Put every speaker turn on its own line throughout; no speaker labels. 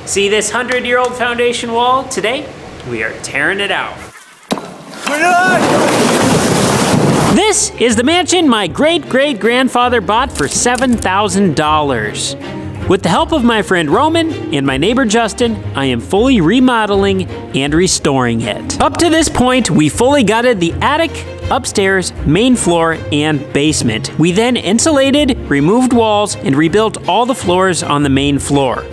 See this 100-year-old foundation wall? Today, we are tearing it out. This is the mansion my great-great-grandfather bought for $7,000. With the help of my friend Roman and my neighbor Justin, I am fully remodeling and restoring it. Up to this point, we fully gutted the attic, upstairs, main floor, and basement. We then insulated, removed walls, and rebuilt all the floors on the main floor.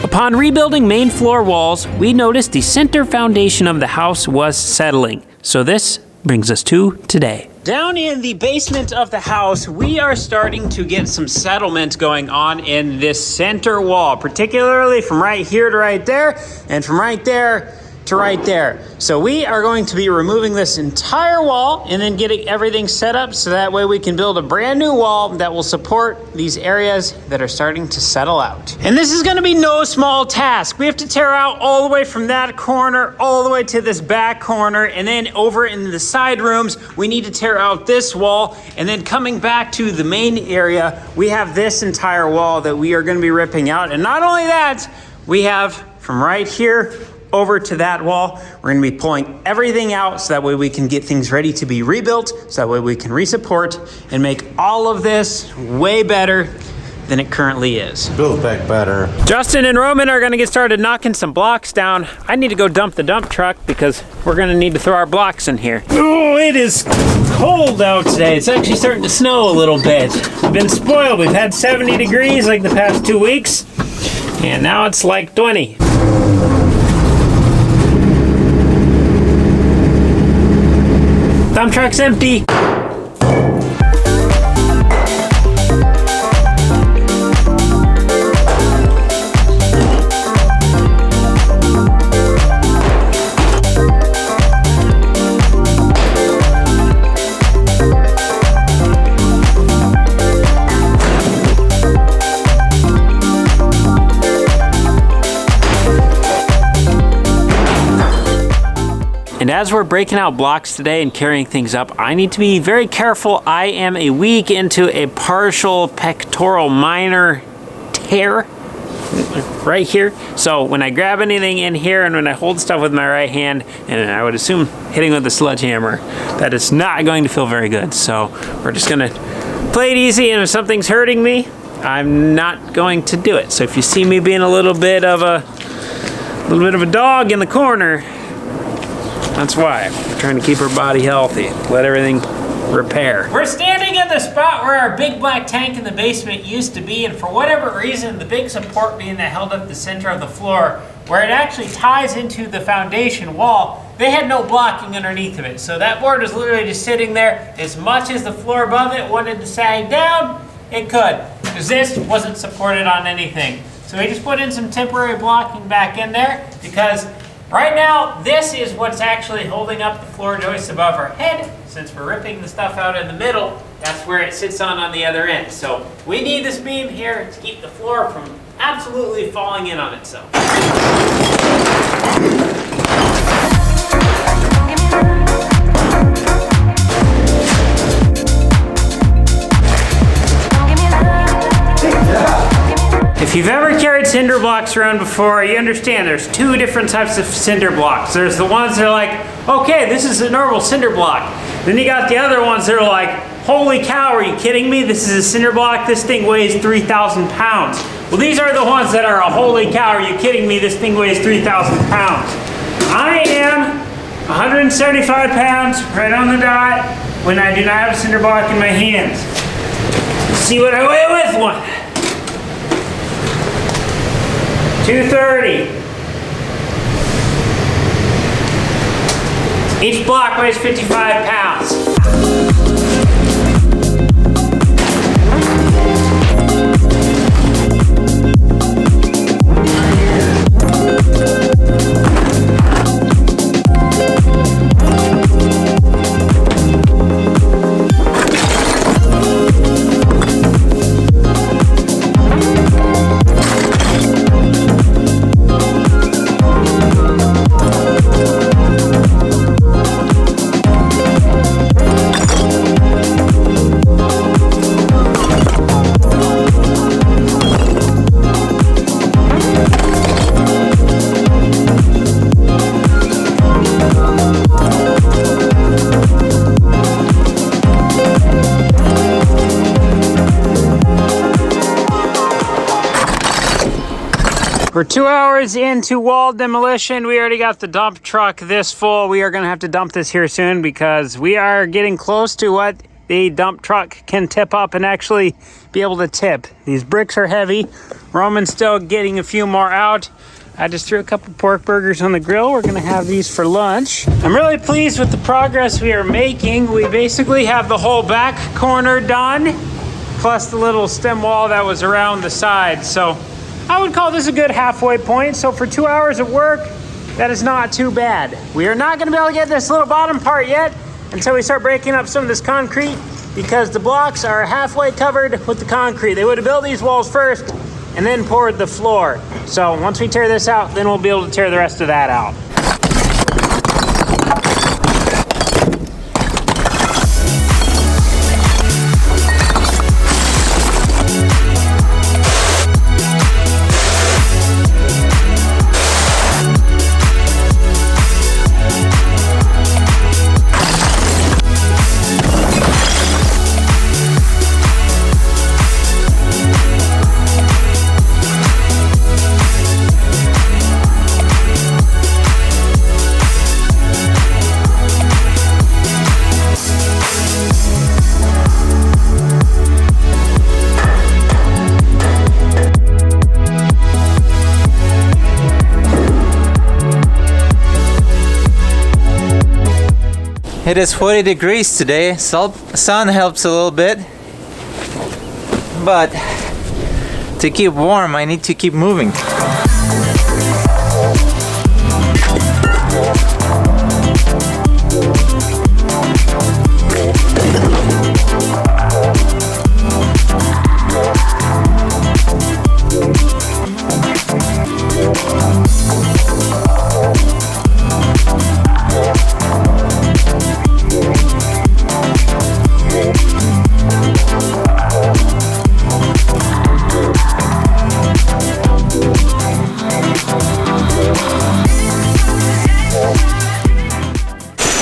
Upon rebuilding main floor walls, we noticed the center foundation of the house was settling. So this brings us to today. Down in the basement of the house, we are starting to get some settlement going on in this center wall, particularly from right here to right there, and from right there to right there. So we are going to be removing this entire wall and then getting everything set up so that way we can build a brand new wall that will support these areas that are starting to settle out. And this is going to be no small task. We have to tear out all the way from that corner all the way to this back corner, and then over in the side rooms we need to tear out this wall, and then coming back to the main area we have this entire wall that we are going to be ripping out. And not only that, we have from right here over to that wall, we're going to be pulling everything out so that way we can get things ready to be rebuilt, so that way we can resupport and make all of this way better than it currently is.
Build back better.
Justin and Roman are going to get started knocking some blocks down. I need to go dump the dump truck because we're going to need to throw our blocks in here. Oh, it is cold out today. It's actually starting to snow a little bit. We've been spoiled. We've had 70 degrees like the past 2 weeks, and now it's like 20. Dump truck's empty. And as we're breaking out blocks today and carrying things up, I need to be very careful. I am a week into a partial pectoral minor tear right here. So when I grab anything in here and when I hold stuff with my right hand, and I would assume hitting with a sledgehammer, that is not going to feel very good. So we're just gonna play it easy, and if something's hurting me, I'm not going to do it. So if you see me being a little bit of a dog in the corner, that's why. We're trying to keep our body healthy, let everything repair. We're standing in the spot where our big black tank in the basement used to be, and for whatever reason, the big support beam that held up the center of the floor, where it actually ties into the foundation wall, they had no blocking underneath of it. So that board is literally just sitting there. As much as the floor above it wanted to sag down, it could, because this wasn't supported on anything. So we just put in some temporary blocking back in there, because right now, this is what's actually holding up the floor joists above our head. Since we're ripping the stuff out in the middle, that's where it sits on the other end. So we need this beam here to keep the floor from absolutely falling in on itself. If you've ever carried cinder blocks around before, you understand there's two different types of cinder blocks. There's the ones that are like, okay, this is a normal cinder block. Then you got the other ones that are like, holy cow, are you kidding me? This is a cinder block, this thing weighs 3,000 pounds. Well, these are the ones that are a holy cow, are you kidding me? This thing weighs 3,000 pounds. I am 175 pounds, right on the dot, when I do not have a cinder block in my hands. See what I weigh with one. 230. Each block weighs 55 pounds. We're 2 hours into wall demolition. We already got the dump truck this full. We are gonna have to dump this here soon because we are getting close to what the dump truck can tip up and actually be able to tip. These bricks are heavy. Roman's still getting a few more out. I just threw a couple pork burgers on the grill. We're gonna have these for lunch. I'm really pleased with the progress we are making. We basically have the whole back corner done, plus the little stem wall that was around the side. So I would call this a good halfway point. So for 2 hours of work, that is not too bad. We are not gonna be able to get this little bottom part yet until we start breaking up some of this concrete because the blocks are halfway covered with the concrete. They would have built these walls first and then poured the floor. So once we tear this out, then we'll be able to tear the rest of that out.
It is 40 degrees today. Sun helps a little bit, but to keep warm I need to keep moving.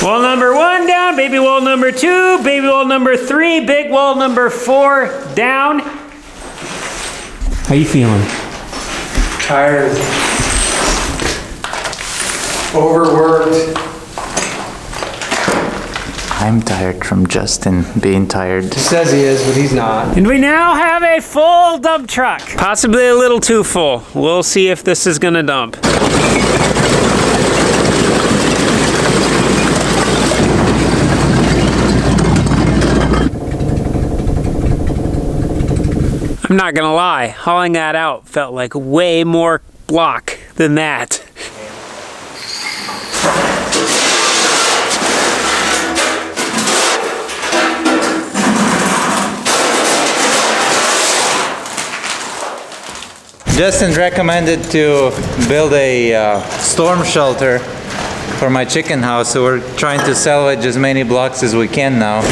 Wall number 1 down, baby wall number 2, baby wall number 3, big wall number 4 down. How you feeling?
Tired. Overworked.
I'm tired from Justin being tired.
He says he is, but he's not.
And we now have a full dump truck. Possibly a little too full. We'll see if this is gonna dump. I'm not gonna lie, hauling that out felt like way more block than that.
Justin recommended to build a storm shelter for my chicken house, so we're trying to salvage as many blocks as we can now.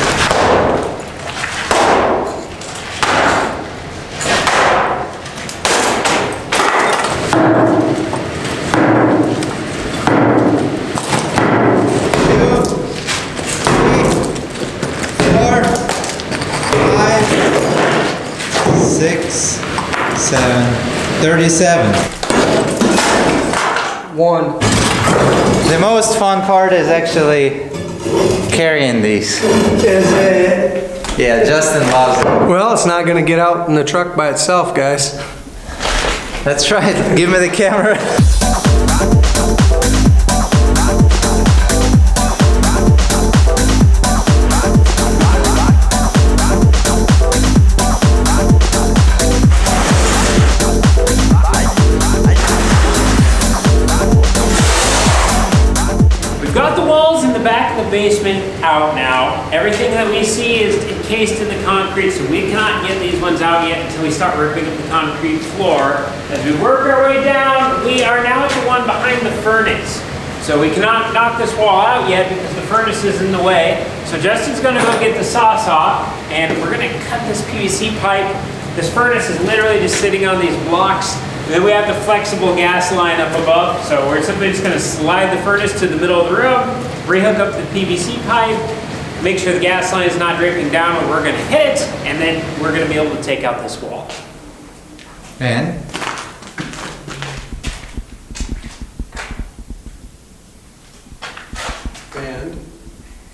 Six, 7, 37.
1.
The most fun part is actually carrying these.
Is it?
Yeah, Justin loves it.
Well, it's not gonna get out in the truck by itself, guys.
That's right, give me the camera.
Basement out now. Everything that we see is encased in the concrete, so we cannot get these ones out yet until we start ripping up the concrete floor. As we work our way down, we are now at the one behind the furnace. So we cannot knock this wall out yet because the furnace is in the way. So Justin's gonna go get the saw and we're gonna cut this PVC pipe. This furnace is literally just sitting on these blocks. And then we have the flexible gas line up above. So we're simply just gonna slide the furnace to the middle of the room, rehook up the PVC pipe, make sure the gas line is not draping down when we're gonna hit it, and then we're gonna be able to take out this wall.
And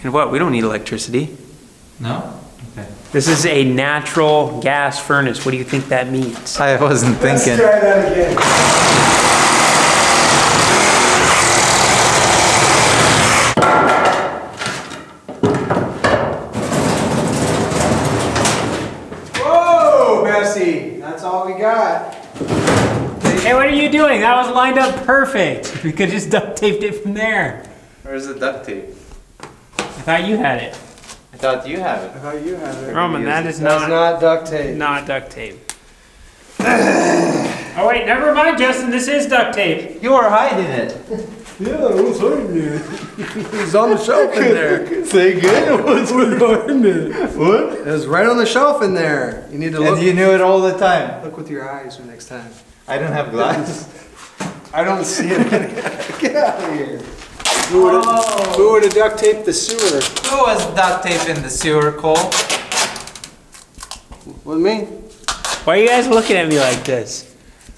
And what? We don't need electricity.
No? Okay.
This is a natural gas furnace. What do you think that means?
I wasn't
Let's
thinking.
try that again. Whoa, Bessie. That's all we got.
Hey, what are you doing? That was lined up perfect. We could just duct taped it from there.
Where's the duct tape?
I thought you had it.
I thought you have it.
I thought you had it.
Roman, that is
That's not duct tape.
not duct tape. Oh wait, never mind, Justin. This is duct tape.
You are hiding it.
Yeah, I was hiding it. It's on the shelf in there.
Say again? What's
hiding it?
What?
It was right on the shelf in there. You need to look.
And you knew it all the time.
Look with your eyes the next time.
I don't have glasses.
I don't see it. Get out of here. Who would have duct taped the sewer?
Who was duct tape in the sewer, Cole?
With me?
Why are you guys looking at me like this?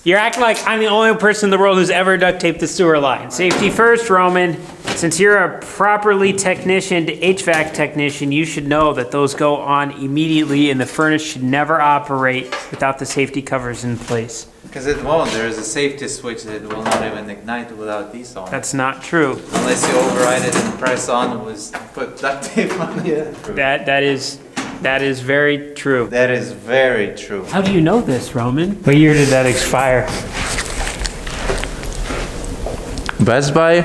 You're acting like I'm the only person in the world who's ever duct taped the sewer line. Safety first, Roman. Since you're a properly technicianed HVAC technician, you should know that those go on immediately and the furnace should never operate without the safety covers in place.
Because it won't. There is a safety switch that will not even ignite without these on.
That's not true.
Unless you override it and press on with put duct tape on it.
That is very true.
That is very true.
How do you know this, Roman? What year did that expire?
Best Buy,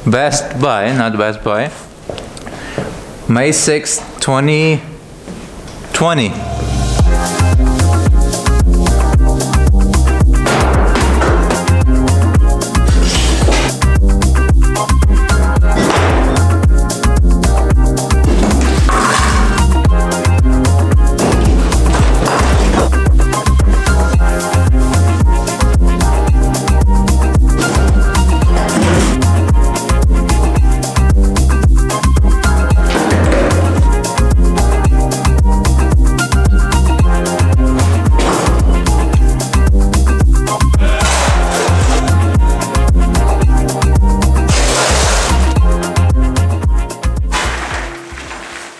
not Best Buy. May 6th, 2020.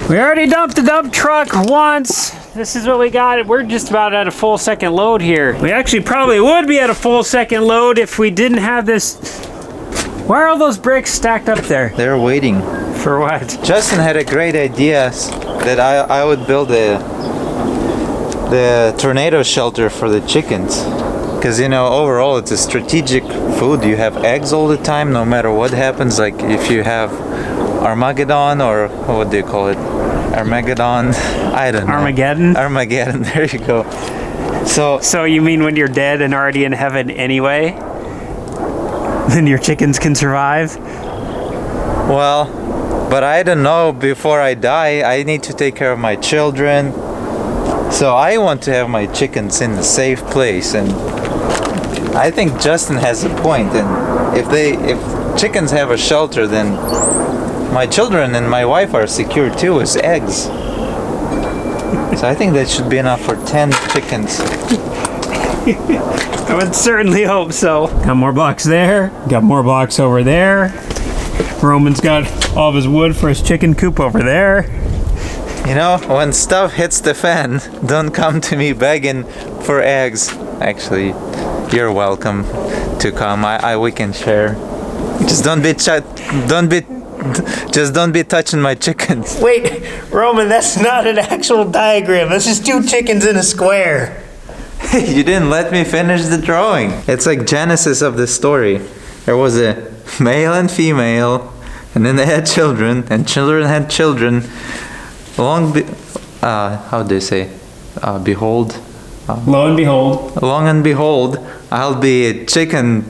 We already dumped the dump truck once. This is what we got. We're just about at a full second load here. We actually probably would be at a full second load if we didn't have this. Why are all those bricks stacked up there?
They're waiting.
For what?
Justin had a great idea that I would build the tornado shelter for the chickens. Because, you know, overall it's a strategic food. You have eggs all the time, no matter what happens. Like if you have Armageddon, or what do you call it? Armageddon? I don't know.
Armageddon?
Armageddon, there you go.
So you mean when you're dead and already in heaven anyway? Then your chickens can survive?
Well, but I don't know, before I die, I need to take care of my children. So I want to have my chickens in a safe place, and I think Justin has a point. And if chickens have a shelter, then my children and my wife are secure too with eggs. So I think that should be enough for 10 chickens.
I would certainly hope so. Got more blocks there. Got more blocks over there. Roman's got all of his wood for his chicken coop over there.
You know, when stuff hits the fan, don't come to me begging for eggs. Actually, you're welcome to come. We can share. Just don't be touching my chickens.
Wait, Roman, that's not an actual diagram. That's just two chickens in a square.
You didn't let me finish the drawing. It's like Genesis of the story. There was a male and female, and then they had children, and children had children. How do they say? Behold.
Lo and behold.
Long and behold, I'll be chicken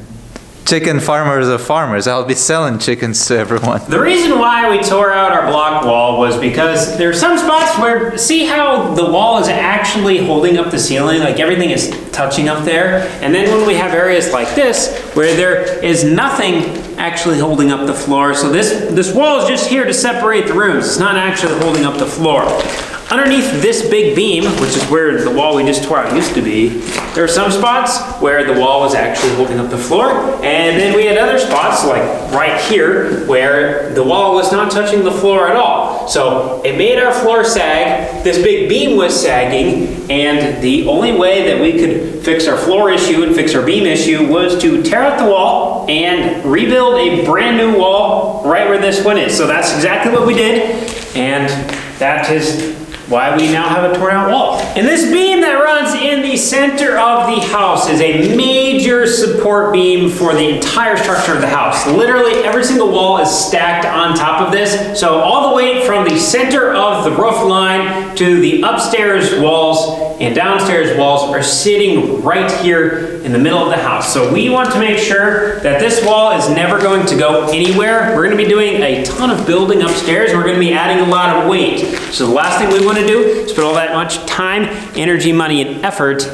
farmers of farmers. I'll be selling chickens to everyone.
The reason why we tore out our block wall was because there are some spots where, see how the wall is actually holding up the ceiling, like everything is touching up there? And then when we have areas like this, where there is nothing actually holding up the floor, so this wall is just here to separate the rooms. It's not actually holding up the floor. underneath this big beam, which is where the wall we just tore out used to be, there are some spots where the wall was actually holding up the floor, and then we had other spots, like right here, where the wall was not touching the floor at all. So it made our floor sag, this big beam was sagging, and the only way that we could fix our floor issue and fix our beam issue was to tear out the wall and rebuild a brand new wall right where this one is. So that's exactly what we did, and that is why we now have a torn out wall. And this beam that runs in the center of the house is a major support beam for the entire structure of the house. Literally every single wall is stacked on top of this. So all the way from the center of the roof line to the upstairs walls and downstairs walls are sitting right here in the middle of the house. So we want to make sure that this wall is never going to go anywhere. We're going to be doing a ton of building upstairs. We're going to be adding a lot of weight. So the last thing we want to do is put all that much time, energy, money, and effort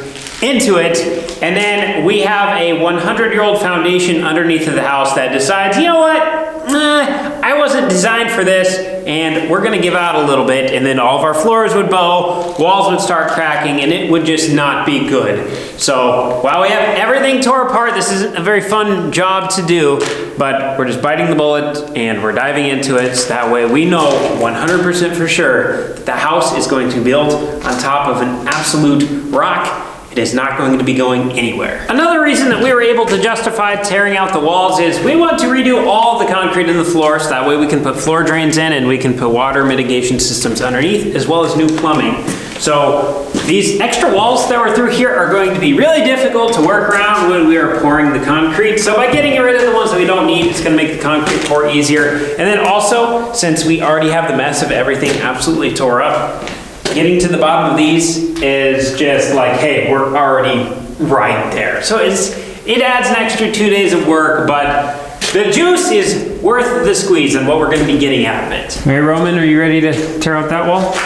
into it, and then we have a 100-year-old foundation underneath of the house that decides, you know what, I wasn't designed for this, and we're gonna give out a little bit, and then all of our floors would bow, walls would start cracking, and it would just not be good. So while we have everything tore apart, this isn't a very fun job to do, but we're just biting the bullet and we're diving into it, so that way we know 100% for sure that the house is going to be built on top of an absolute rock. It is not going to be going anywhere. Another reason that we were able to justify tearing out the walls is we want to redo all the concrete in the floor, so that way we can put floor drains in and we can put water mitigation systems underneath, as well as new plumbing. So these extra walls that were through here are going to be really difficult to work around when we are pouring the concrete. So by getting rid of the ones that we don't need, it's gonna make the concrete pour easier. And then also, since we already have the mess of everything absolutely tore up, getting to the bottom of these is just like, hey, we're already right there. So it adds an extra 2 days of work, but the juice is worth the squeeze and what we're gonna be getting out of it. Hey, Roman, are you ready to tear out that wall?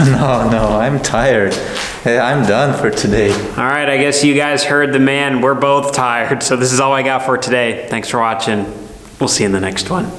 No, I'm tired. I'm done for today.
All right, I guess you guys heard the man. We're both tired, so this is all I got for today. Thanks for watching. We'll see you in the next one.